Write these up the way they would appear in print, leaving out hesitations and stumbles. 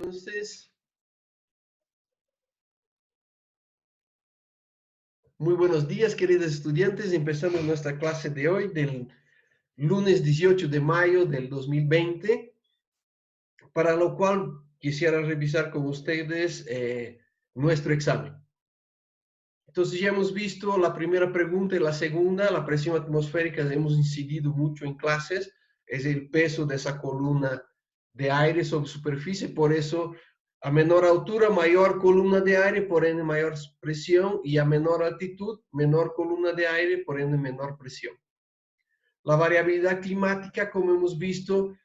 Entonces, muy buenos días, queridos estudiantes. Empezamos nuestra clase de hoy, del lunes 18 de mayo del 2020, para lo cual quisiera revisar con ustedes nuestro examen. Entonces, ya hemos visto la primera pregunta y la segunda. La presión atmosférica, hemos incidido mucho en clases, es el peso de esa columna de aire sobre superficie. Por eso, a menor altura, mayor columna de aire, por ende mayor presión, y a menor altitud, menor columna de aire, por ende menor presión. La variabilidad climática, como hemos visto,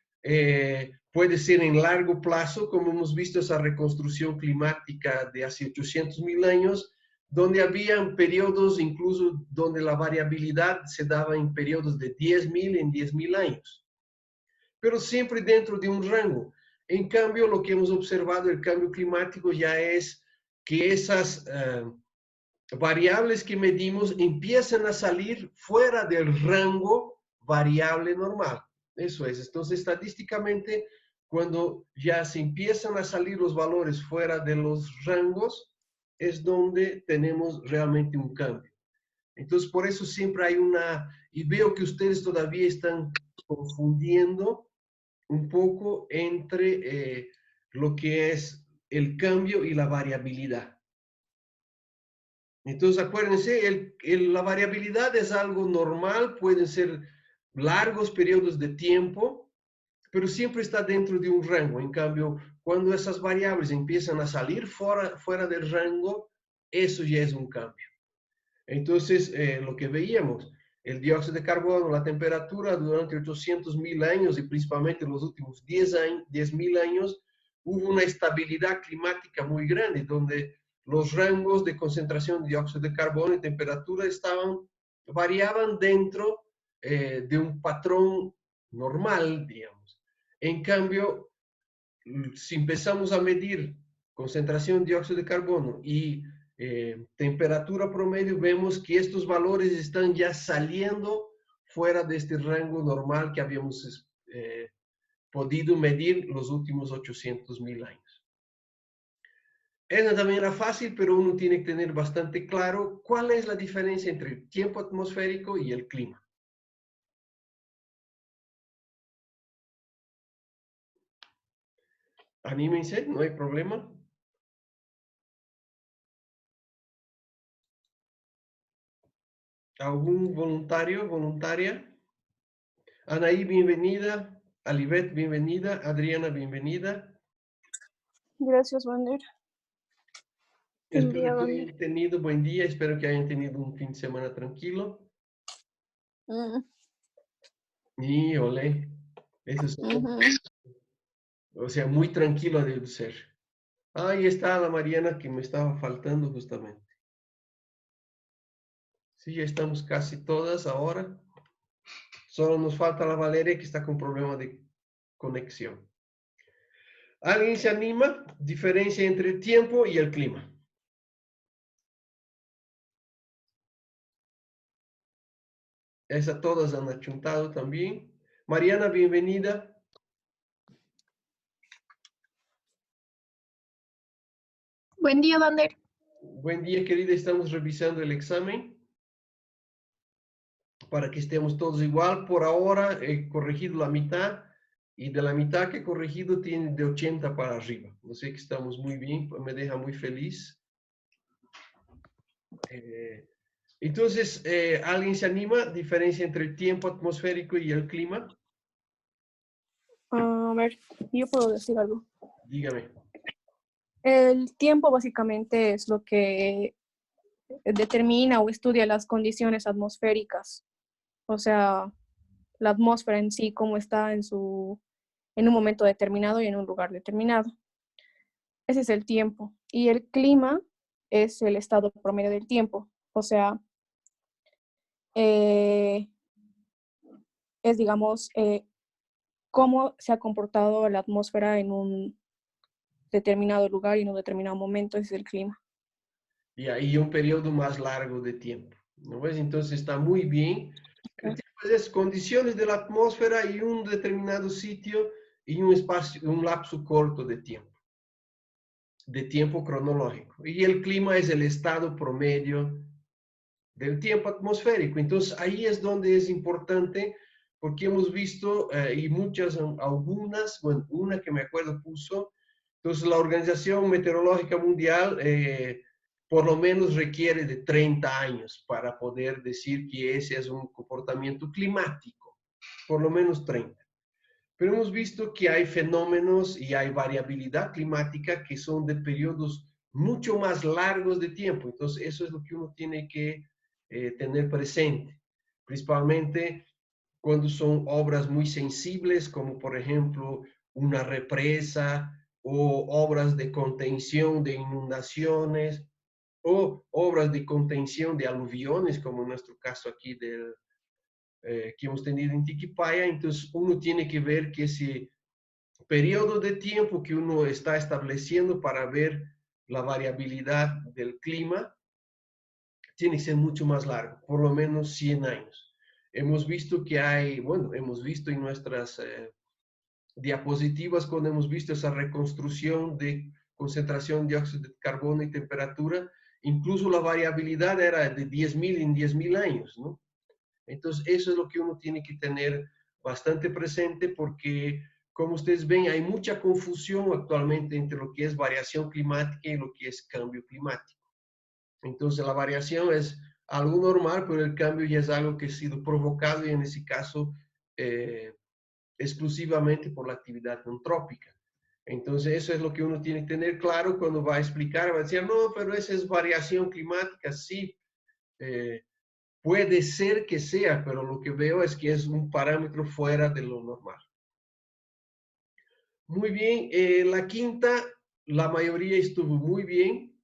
puede ser en largo plazo, como hemos visto esa reconstrucción climática de hace 800.000 años, donde había periodos incluso donde la variabilidad se daba en periodos de 10.000 en 10.000 años, pero siempre dentro de un rango. En cambio, lo que hemos observado, el cambio climático ya es que esas variables que medimos empiezan a salir fuera del rango variable normal. Eso es. Entonces, estadísticamente, cuando ya se empiezan a salir los valores fuera de los rangos, es donde tenemos realmente un cambio. Entonces, por eso siempre hay y veo que ustedes todavía están confundiendo un poco entre lo que es el cambio y la variabilidad. Entonces, acuérdense, la variabilidad es algo normal, pueden ser largos periodos de tiempo, pero siempre está dentro de un rango. En cambio, cuando esas variables empiezan a salir fuera del rango, eso ya es un cambio. Entonces, lo que veíamos, el dióxido de carbono, la temperatura durante 800.000 años y principalmente los últimos 10.000 años, hubo una estabilidad climática muy grande, donde los rangos de concentración de dióxido de carbono y temperatura variaban dentro de un patrón normal, digamos. En cambio, si empezamos a medir concentración de dióxido de carbono y temperatura promedio, vemos que estos valores están ya saliendo fuera de este rango normal que habíamos podido medir los últimos 800.000 años. Esa también era fácil, pero uno tiene que tener bastante claro cuál es la diferencia entre el tiempo atmosférico y el clima. Anímense, no hay problema. ¿Algún voluntario, voluntaria? Anaí, bienvenida. Alibet, bienvenida. Adriana, bienvenida. Gracias, Wander. Espero que hayan tenido buen día. Espero que hayan tenido un fin de semana tranquilo. Y olé. Eso es o sea, muy tranquilo debe ser. Ahí está la Mariana que me estaba faltando justamente. Sí, ya estamos casi todas ahora. Solo nos falta la Valeria que está con problema de conexión. ¿Alguien se anima? Diferencia entre el tiempo y el clima. Esa todas han achuntado también. Mariana, bienvenida. Buen día, Wander. Buen día, querida. Estamos revisando el examen para que estemos todos igual. Por ahora he corregido la mitad y de la mitad que he corregido tiene de 80 para arriba. No sé que estamos muy bien, me deja muy feliz. Entonces, ¿alguien se anima? ¿Diferencia entre el tiempo atmosférico y el clima? A ver, yo puedo decir algo. Dígame. El tiempo básicamente es lo que determina o estudia las condiciones atmosféricas. O sea, la atmósfera en sí, cómo está en un momento determinado y en un lugar determinado. Ese es el tiempo. Y el clima es el estado promedio del tiempo. O sea, es, digamos, cómo se ha comportado la atmósfera en un determinado lugar y en un determinado momento. Ese es el clima. Y ahí un periodo más largo de tiempo, ¿no ves? Entonces está muy bien. El tiempo es condiciones de la atmósfera y un determinado sitio y un espacio, un lapso corto de tiempo. de tiempo cronológico. Y el clima es el estado promedio del tiempo atmosférico. Entonces, ahí es donde es importante, porque hemos visto, y muchas, algunas, bueno, una que me acuerdo puso, entonces la Organización Meteorológica Mundial por lo menos requiere de 30 años para poder decir que ese es un comportamiento climático, por lo menos 30. Pero hemos visto que hay fenómenos y hay variabilidad climática que son de periodos mucho más largos de tiempo. Entonces, eso es lo que uno tiene que tener presente, principalmente cuando son obras muy sensibles, como por ejemplo una represa o obras de contención de inundaciones o obras de contención de aluviones, como en nuestro caso aquí que hemos tenido en Tiquipaya. Entonces, uno tiene que ver que ese periodo de tiempo que uno está estableciendo para ver la variabilidad del clima tiene que ser mucho más largo, por lo menos 100 años. Hemos visto que hay, bueno, hemos visto en nuestras diapositivas cuando hemos visto esa reconstrucción de concentración de dióxido de carbono y temperatura, incluso la variabilidad era de 10.000 en 10.000 años, ¿no? Entonces, eso es lo que uno tiene que tener bastante presente porque, como ustedes ven, hay mucha confusión actualmente entre lo que es variación climática y lo que es cambio climático. Entonces, la variación es algo normal, pero el cambio ya es algo que ha sido provocado y en ese caso exclusivamente por la actividad antrópica. Entonces, eso es lo que uno tiene que tener claro cuando va a explicar, va a decir, no, pero esa es variación climática, sí. Puede ser que sea, pero lo que veo es que es un parámetro fuera de lo normal. Muy bien, la quinta, la mayoría estuvo muy bien.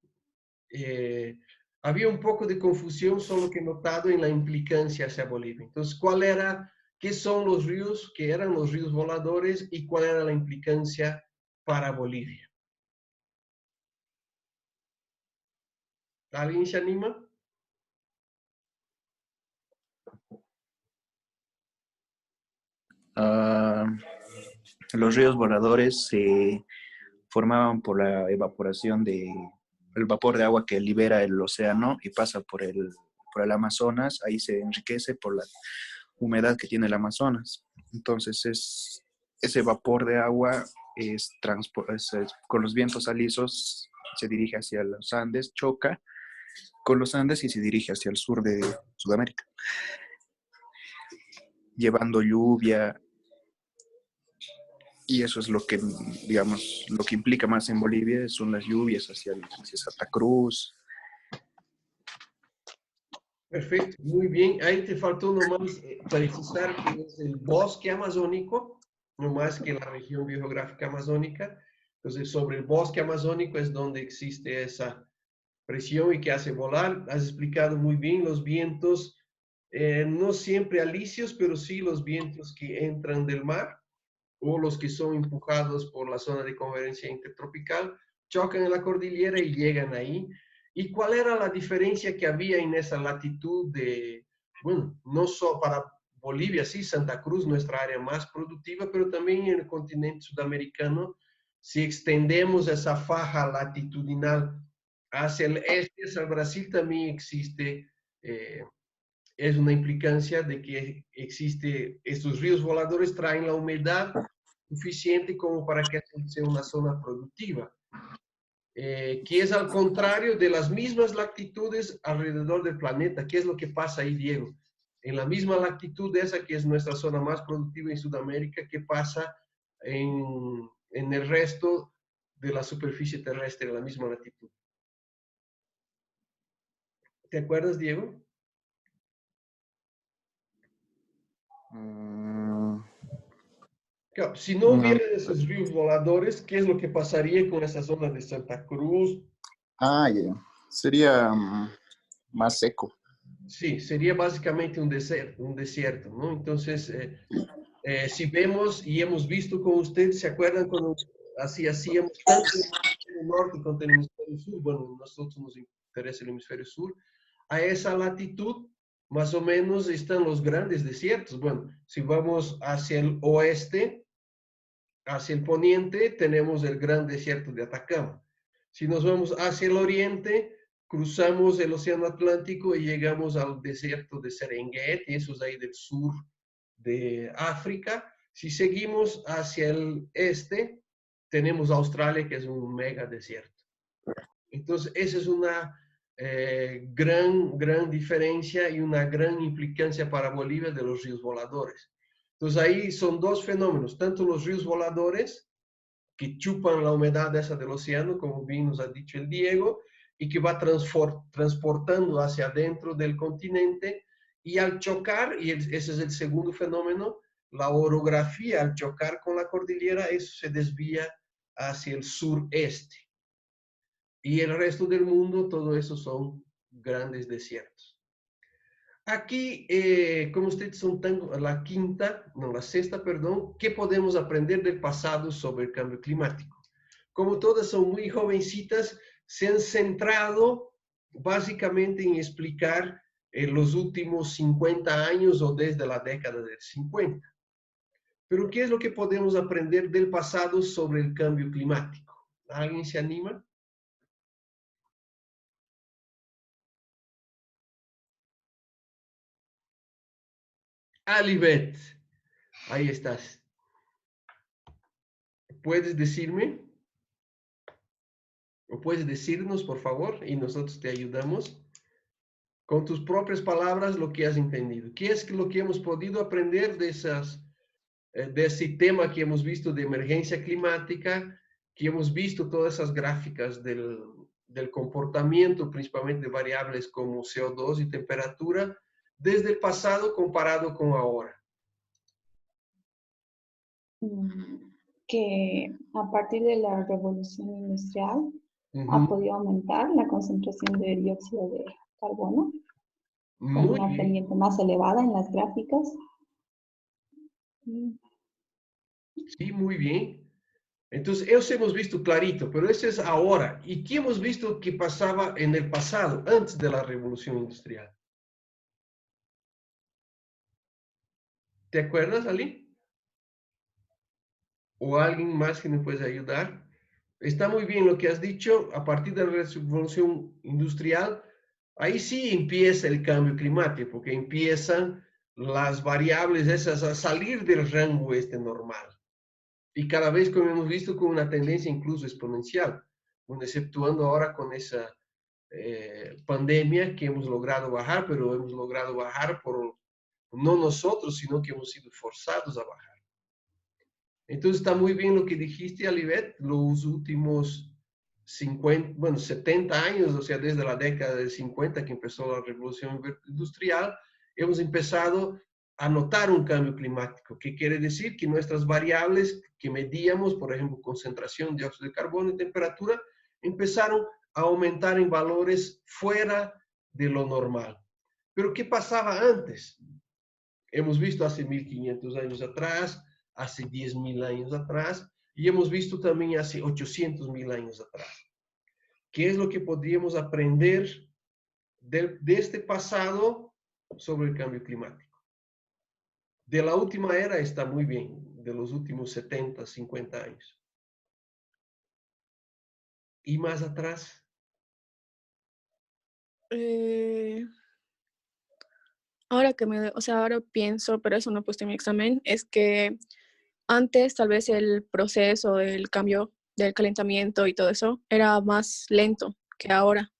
Había un poco de confusión, solo que he notado en la implicancia hacia Bolivia. Entonces, qué son los ríos, qué eran los ríos voladores y cuál era la implicancia para Bolivia? ¿Alguien se anima? Los ríos voladores se formaban por la evaporación del vapor de agua que libera el océano y pasa por el Amazonas. Ahí se enriquece por la humedad que tiene el Amazonas. Entonces, ese vapor de agua con los vientos alisos se dirige hacia los Andes, choca con los Andes y se dirige hacia el sur de Sudamérica, llevando lluvia. Y eso es lo que, digamos, lo que implica más en Bolivia, son las lluvias hacia Santa Cruz. Perfecto, muy bien. Ahí te faltó nomás precisar que es el bosque amazónico, no más que la región biogeográfica amazónica. Entonces, sobre el bosque amazónico es donde existe esa presión y que hace volar. Has explicado muy bien los vientos, no siempre alisios, pero sí los vientos que entran del mar o los que son empujados por la zona de convergencia intertropical, chocan en la cordillera y llegan ahí. ¿Y cuál era la diferencia que había en esa latitud bueno, no solo para Bolivia, sí, Santa Cruz, nuestra área más productiva, pero también en el continente sudamericano, si extendemos esa faja latitudinal hacia el este, hacia el Brasil, también existe, es una implicancia de que existe, estos ríos voladores traen la humedad suficiente como para que sea una zona productiva, que es al contrario de las mismas latitudes alrededor del planeta. ¿Qué es lo que pasa ahí, Diego? En la misma latitud de esa que es nuestra zona más productiva en Sudamérica, ¿qué pasa en el resto de la superficie terrestre en la misma latitud? ¿Te acuerdas, Diego? Claro, si no hubieran esos ríos voladores, ¿qué es lo que pasaría con esa zona de Santa Cruz? Ya. Sería más seco. Sí, sería básicamente un desierto, ¿no? Entonces, si vemos y hemos visto con usted, ¿se acuerdan cuando así hacíamos tanto en el hemisferio norte contra el hemisferio sur? Bueno, a nosotros nos interesa el hemisferio sur. A esa latitud, más o menos, están los grandes desiertos. Bueno, si vamos hacia el oeste, hacia el poniente, tenemos el gran desierto de Atacama. Si nos vamos hacia el oriente, cruzamos el Océano Atlántico y llegamos al desierto de Serengeti, eso es ahí del sur de África. Si seguimos hacia el este, tenemos Australia, que es un mega desierto. Entonces, esa es una gran diferencia y una gran implicancia para Bolivia de los ríos voladores. Entonces, ahí son dos fenómenos, tanto los ríos voladores, que chupan la humedad esa del océano, como bien nos ha dicho el Diego, y que va transportando hacia adentro del continente, y al chocar, y ese es el segundo fenómeno, la orografía al chocar con la cordillera, eso se desvía hacia el sureste. Y el resto del mundo, todo eso son grandes desiertos. Aquí, como ustedes son la sexta, perdón, ¿qué podemos aprender del pasado sobre el cambio climático? Como todas son muy jovencitas, se han centrado básicamente en explicar los últimos 50 años o desde la década del 50. Pero ¿qué es lo que podemos aprender del pasado sobre el cambio climático? ¿Alguien se anima? Alibet, ahí estás. ¿Puedes decirme? ¿O puedes decirnos, por favor? Y nosotros te ayudamos. Con tus propias palabras, lo que has entendido. ¿Qué es lo que hemos podido aprender de ese tema que hemos visto de emergencia climática, que hemos visto todas esas gráficas del comportamiento, principalmente de variables como CO2 y temperatura, desde el pasado comparado con ahora? Que a partir de la revolución industrial ha podido aumentar la concentración de dióxido de carbono con una pendiente más elevada en las gráficas. Sí, muy bien. Entonces, eso hemos visto clarito, pero eso es ahora. ¿Y qué hemos visto que pasaba en el pasado, antes de la revolución industrial? ¿Te acuerdas, Ali? ¿O alguien más que nos puede ayudar? Está muy bien lo que has dicho. A partir de la revolución industrial, ahí sí empieza el cambio climático, porque empiezan las variables esas a salir del rango normal. Y cada vez, como hemos visto, con una tendencia incluso exponencial, exceptuando ahora con esa pandemia que hemos logrado bajar, pero hemos logrado bajar por no nosotros, sino que hemos sido forzados a bajar. Entonces está muy bien lo que dijiste, Alibet, los últimos 70 años, o sea, desde la década de 50 que empezó la revolución industrial, hemos empezado a notar un cambio climático, que quiere decir que nuestras variables que medíamos, por ejemplo, concentración de dióxido de carbono y temperatura, empezaron a aumentar en valores fuera de lo normal. Pero ¿qué pasaba antes? Hemos visto hace 1500 años atrás, hace 10.000 años atrás, y hemos visto también hace 800.000 años atrás. ¿Qué es lo que podríamos aprender de este pasado sobre el cambio climático? De la última era está muy bien, de los últimos 70, 50 años. ¿Y más atrás? Ahora pienso, pero eso no he puesto en mi examen, es que antes tal vez el proceso del cambio del calentamiento y todo eso era más lento que ahora.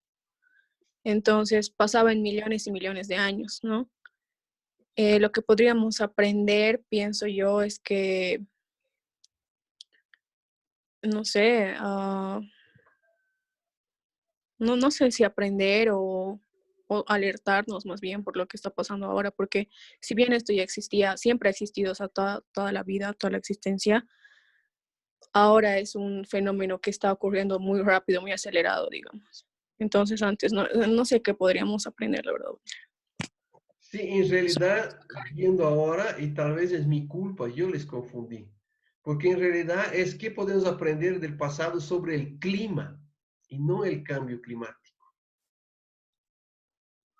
Entonces pasaba en millones y millones de años, ¿no? Lo que podríamos aprender, pienso yo, es que, no sé, no sé si aprender o alertarnos más bien por lo que está pasando ahora, porque si bien esto ya existía, siempre ha existido, o sea, toda la vida, toda la existencia, ahora es un fenómeno que está ocurriendo muy rápido, muy acelerado, digamos. Entonces antes no sé qué podríamos aprender, la verdad. Sí, en realidad, viendo ahora, y tal vez es mi culpa, yo les confundí, porque en realidad es que podemos aprender del pasado sobre el clima y no el cambio climático.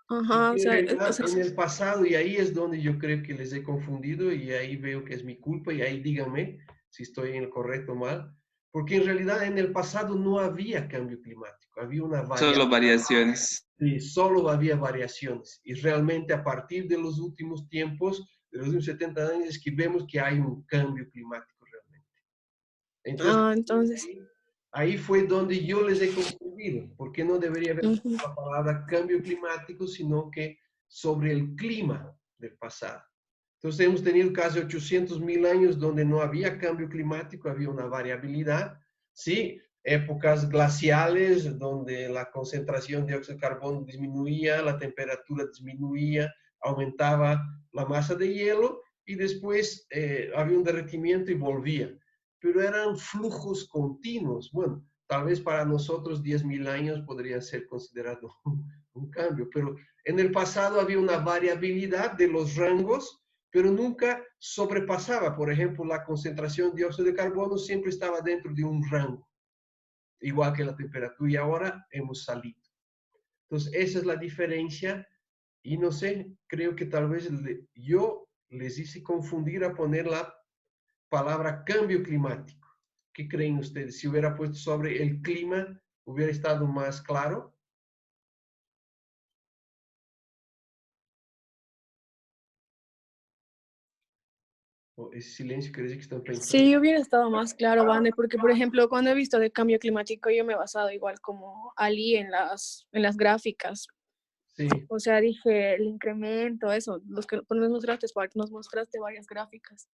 Ajá, En realidad, en el pasado, y ahí es donde yo creo que les he confundido, y ahí veo que es mi culpa, y ahí díganme si estoy en el correcto o mal. porque en realidad en el pasado no había cambio climático, había una variación. Solo variaciones. Sí, solo había variaciones. Y realmente a partir de los últimos tiempos, de los últimos 70 años, es que vemos que hay un cambio climático realmente. Entonces, ahí fue donde yo les he confundido, porque no debería haber la palabra cambio climático, sino que sobre el clima del pasado. Entonces hemos tenido casi 800.000 años donde no había cambio climático, había una variabilidad, ¿sí? Épocas glaciales donde la concentración de dióxido de carbono disminuía, la temperatura disminuía, aumentaba la masa de hielo y después había un derretimiento y volvía. Pero eran flujos continuos. Bueno, tal vez para nosotros 10.000 años podría ser considerado un cambio, pero en el pasado había una variabilidad de los rangos, pero nunca sobrepasaba. Por ejemplo, la concentración de dióxido de carbono siempre estaba dentro de un rango, igual que la temperatura, y ahora hemos salido. Entonces, esa es la diferencia, y no sé, creo que tal vez yo les hice confundir a poner la palabra cambio climático. ¿Qué creen ustedes? Si hubiera puesto sobre el clima, ¿hubiera estado más claro? ¿O ese silencio quiere decir que están pensando? Sí, hubiera estado más claro, Vane, porque por ejemplo, cuando he visto de cambio climático, yo me he basado igual como Ali en las gráficas. Sí. O sea, dije el incremento, eso, los que nos mostraste varias gráficas.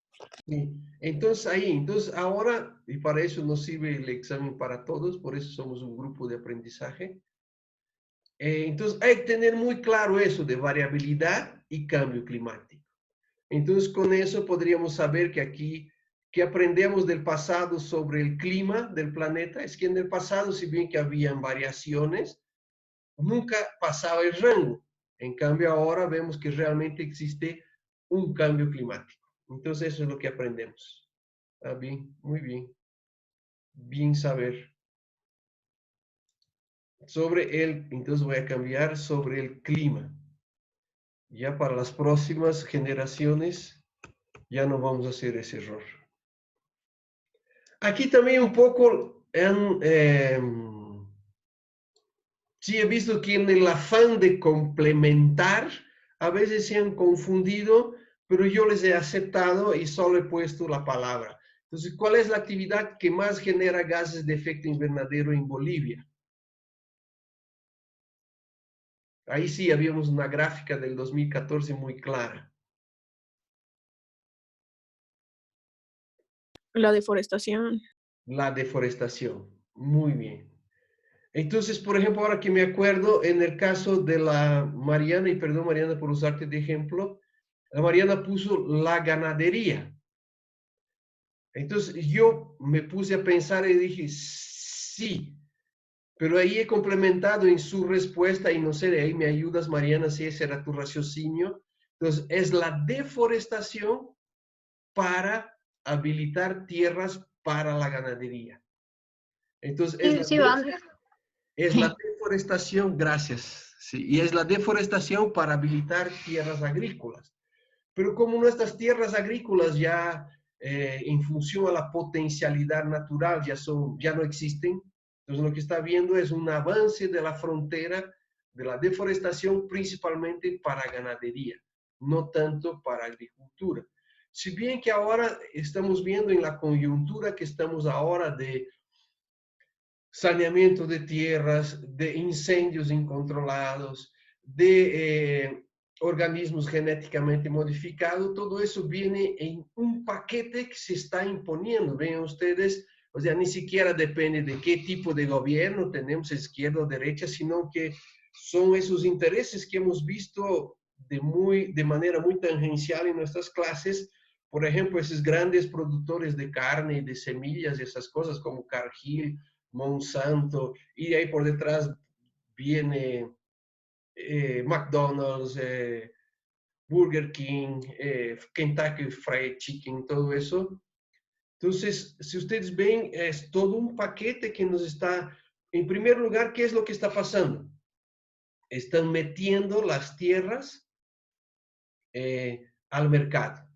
Sí. Entonces ahora, y para eso nos sirve el examen para todos, por eso somos un grupo de aprendizaje. Entonces hay que tener muy claro eso de variabilidad y cambio climático. Entonces, con eso podríamos saber que aquí, que aprendemos del pasado sobre el clima del planeta, es que en el pasado, si bien que habían variaciones, nunca pasaba el rango. En cambio, ahora vemos que realmente existe un cambio climático. Entonces, eso es lo que aprendemos. Ah, bien, muy bien. Bien saber. Entonces voy a cambiar sobre el clima. Ya para las próximas generaciones, ya no vamos a hacer ese error. Aquí también un poco, sí he visto que en el afán de complementar, a veces se han confundido, pero yo les he aceptado y solo he puesto la palabra. Entonces, ¿cuál es la actividad que más genera gases de efecto invernadero en Bolivia? Ahí sí habíamos una gráfica del 2014 muy clara. La deforestación. La deforestación. Muy bien. Entonces, por ejemplo, ahora que me acuerdo, en el caso de la Mariana, y perdón Mariana por usarte de ejemplo, la Mariana puso la ganadería. Entonces yo me puse a pensar y dije, sí, pero ahí he complementado en su respuesta, y no sé, de ahí me ayudas Mariana, si ese era tu raciocinio. Entonces, es la deforestación para habilitar tierras para la ganadería. Entonces, es la deforestación, gracias, sí, y es la deforestación para habilitar tierras agrícolas. Pero como nuestras tierras agrícolas ya, en función a la potencialidad natural, ya no existen, entonces lo que está viendo es un avance de la frontera de la deforestación principalmente para ganadería, no tanto para agricultura. Si bien que ahora estamos viendo en la coyuntura que estamos ahora de saneamiento de tierras, de incendios incontrolados, de organismos genéticamente modificados, todo eso viene en un paquete que se está imponiendo. Vean ustedes, o sea, ni siquiera depende de qué tipo de gobierno tenemos, izquierda o derecha, sino que son esos intereses que hemos visto de manera muy tangencial en nuestras clases. Por ejemplo, esos grandes productores de carne y de semillas y esas cosas como Cargill, Monsanto, y de ahí por detrás viene McDonald's, Burger King, Kentucky Fried Chicken, todo eso. Entonces, si ustedes ven, es todo un paquete que nos está, en primer lugar, ¿qué es lo que está pasando? Están metiendo las tierras al mercado.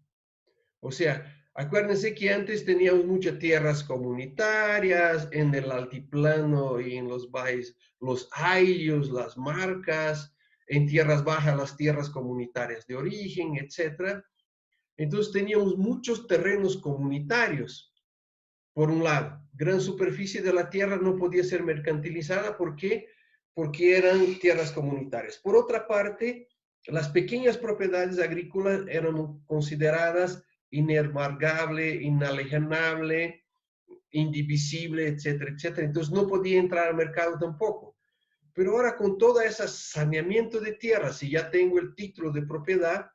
O sea, Acuérdense que antes teníamos muchas tierras comunitarias, en el altiplano y en los valles, los ayllus, las marcas, en tierras bajas las tierras comunitarias de origen, etc. Entonces teníamos muchos terrenos comunitarios. Por un lado, gran superficie de la tierra no podía ser mercantilizada. ¿Por qué? Porque eran tierras comunitarias. Por otra parte, las pequeñas propiedades agrícolas eran consideradas inembargable, inalienable, indivisible, etcétera, etcétera. Entonces no podía entrar al mercado tampoco. Pero ahora con todo ese saneamiento de tierras, si ya tengo el título de propiedad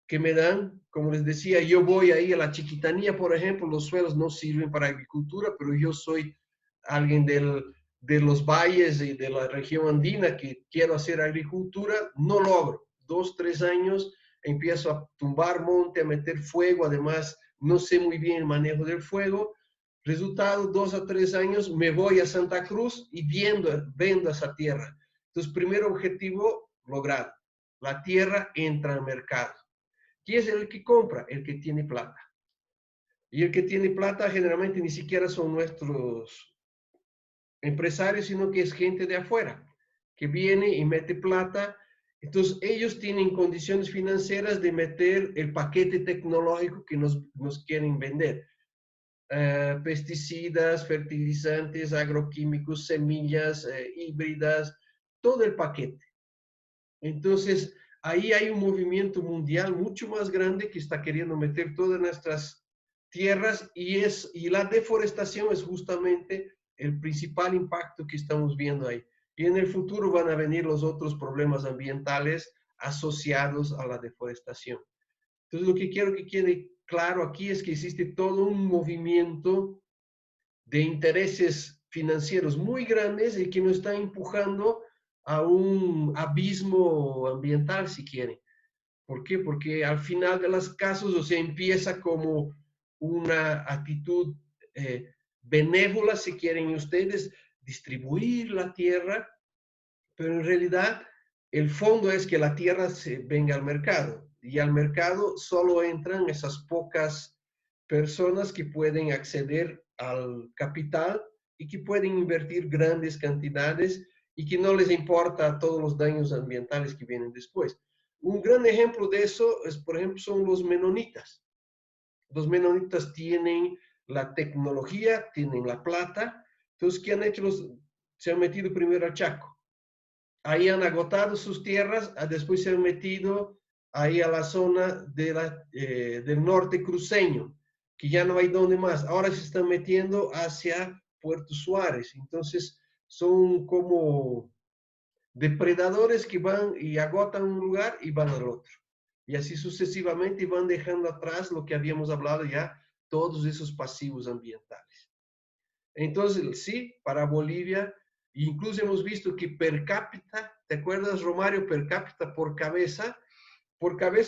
que me dan, como les decía, yo voy ahí a la Chiquitanía, por ejemplo, los suelos no sirven para agricultura, pero yo soy alguien de los valles y de la región andina que quiero hacer agricultura, no logro. 2, 3 años empiezo a tumbar monte, a meter fuego, además no sé muy bien el manejo del fuego. Resultado, 2 a 3 años me voy a Santa Cruz y vendo esa tierra. Entonces, primer objetivo logrado. La tierra entra al mercado. ¿Quién es el que compra? El que tiene plata. Y el que tiene plata generalmente ni siquiera son nuestros empresarios, sino que es gente de afuera, que viene y mete plata. Entonces ellos tienen condiciones financieras de meter el paquete tecnológico que nos quieren vender. Pesticidas, fertilizantes, agroquímicos, semillas, híbridas, todo el paquete. Entonces, ahí hay un movimiento mundial mucho más grande que está queriendo meter todas nuestras tierras y la deforestación es justamente el principal impacto que estamos viendo ahí. Y en el futuro van a venir los otros problemas ambientales asociados a la deforestación. Entonces, lo que quiero que quede claro aquí es que existe todo un movimiento de intereses financieros muy grandes y que nos está empujando a un abismo ambiental, si quieren. ¿Por qué? Porque al final de los casos, o sea, empieza como una actitud benévola, si quieren ustedes, distribuir la tierra, pero en realidad el fondo es que la tierra se venga al mercado y al mercado solo entran esas pocas personas que pueden acceder al capital y que pueden invertir grandes cantidades y que no les importa todos los daños ambientales que vienen después. Un gran ejemplo de eso es, por ejemplo, son los menonitas. Los menonitas tienen la tecnología, tienen la plata. Entonces, ¿qué han hecho? Se han metido primero al Chaco. Ahí han agotado sus tierras, después se han metido ahí a la zona del norte cruceño, que ya no hay donde más. Ahora se están metiendo hacia Puerto Suárez. Entonces, son como depredadores que van y agotan un lugar y van al otro. Y así sucesivamente van dejando atrás lo que habíamos hablado ya, todos esos pasivos ambientales. Entonces, sí, para Bolivia, incluso hemos visto que per cápita, ¿te acuerdas, Romario? Per cápita por cabeza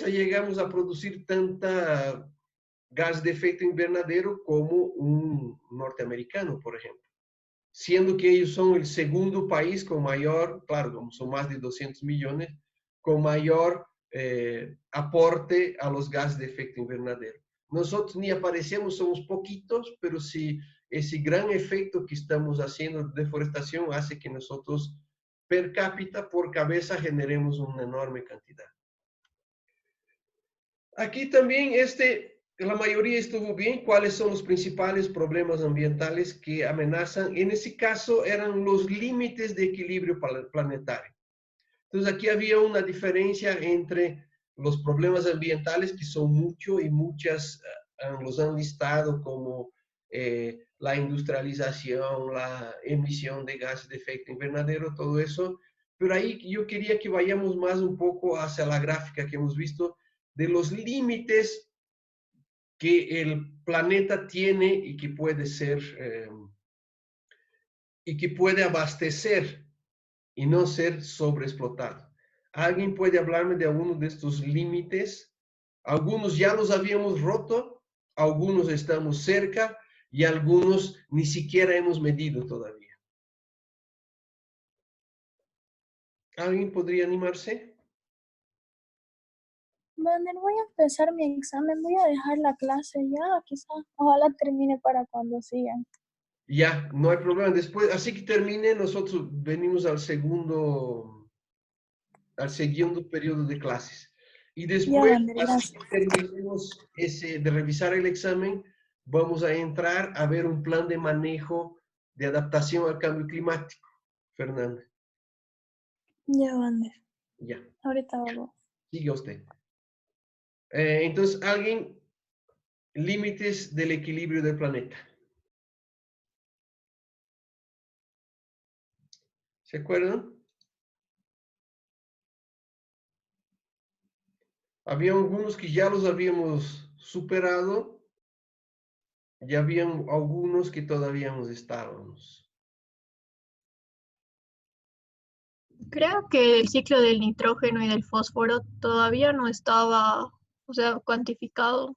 llegamos a producir tanta gas de efecto invernadero como un norteamericano, por ejemplo. Siendo que ellos son el segundo país con mayor, claro, como son más de 200 millones, con mayor aporte a los gases de efecto invernadero. Nosotros ni aparecemos, somos poquitos, pero sí ese gran efecto que estamos haciendo de deforestación hace que nosotros per cápita, por cabeza, generemos una enorme cantidad. Aquí también la mayoría estuvo bien. ¿Cuáles son los principales problemas ambientales que amenazan? En ese caso eran los límites de equilibrio planetario. Entonces aquí había una diferencia entre los problemas ambientales, que son muchos y muchas los han listado como la industrialización, la emisión de gases de efecto invernadero, todo eso. Pero ahí yo quería que vayamos más un poco hacia la gráfica que hemos visto de los límites que el planeta tiene y que puede ser, y que puede abastecer y no ser sobreexplotado. ¿Alguien puede hablarme de alguno de estos límites? Algunos ya los habíamos roto, algunos estamos cerca y algunos ni siquiera hemos medido todavía. ¿Alguien podría animarse? Vander, voy a empezar mi examen, voy a dejar la clase ya, quizás, ojalá termine para cuando sigan. Ya, no hay problema. Después, así que termine, nosotros venimos al segundo periodo de clases. Y Ya, después, Vander, así gracias. que terminemos de revisar el examen, vamos a entrar a ver un plan de manejo de adaptación al cambio climático, Fernanda. Ya, Vander. Ya, Ahorita vuelvo. siga usted. Entonces, alguien, límites del equilibrio del planeta. ¿Se acuerdan? Había algunos que ya los habíamos superado y habían algunos que todavía nos estábamos. Creo que el ciclo del nitrógeno y del fósforo todavía no estaba, o sea, cuantificado.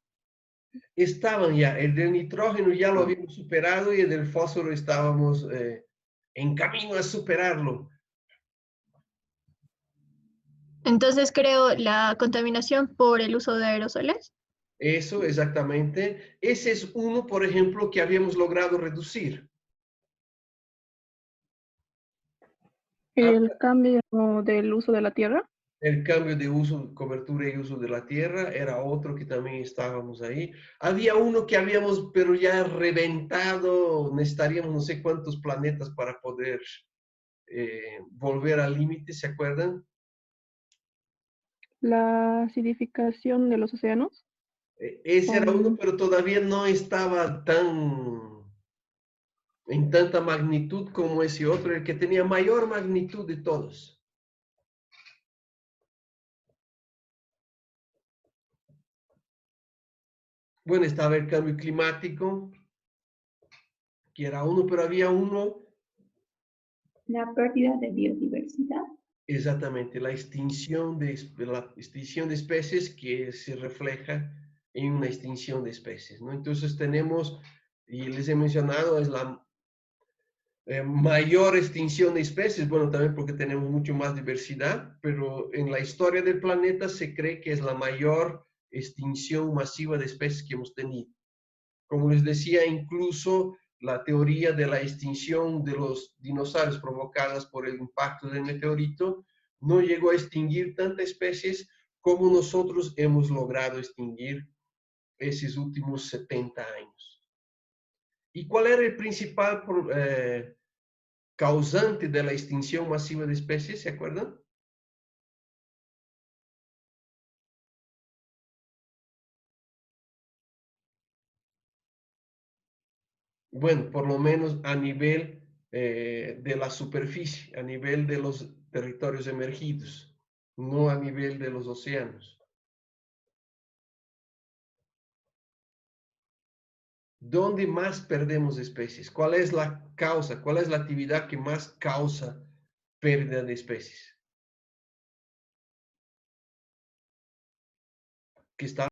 Estaban ya, el del nitrógeno ya lo habíamos superado y el del fósforo estábamos en camino a superarlo. Entonces creo la contaminación por el uso de aerosoles. Eso, exactamente. Ese es uno, por ejemplo, que habíamos logrado reducir. El cambio del uso de la tierra. El cambio de uso, cobertura y uso de la tierra era otro que también estábamos ahí. Había uno que habíamos, pero ya reventado, necesitaríamos no sé cuántos planetas para poder volver al límite, ¿se acuerdan? La acidificación de los océanos. Ese era uno, pero todavía no estaba en tanta magnitud como ese otro, el que tenía mayor magnitud de todos. Bueno, estaba el cambio climático, que era uno, pero había uno. La pérdida de biodiversidad. Exactamente, la extinción de especies que se refleja en una extinción de especies, ¿no? Entonces tenemos, y les he mencionado, es la mayor extinción de especies, bueno, también porque tenemos mucho más diversidad, pero en la historia del planeta se cree que es la mayor extinción masiva de especies que hemos tenido. Como les decía, incluso la teoría de la extinción de los dinosaurios provocadas por el impacto del meteorito no llegó a extinguir tantas especies como nosotros hemos logrado extinguir esos últimos 70 años. ¿Y cuál era el principal causante de la extinción masiva de especies? ¿Se acuerdan? Bueno, por lo menos a nivel de la superficie, a nivel de los territorios emergidos, no a nivel de los océanos. ¿Dónde más perdemos especies? ¿Cuál es la causa? ¿Cuál es la actividad que más causa pérdida de especies? Que está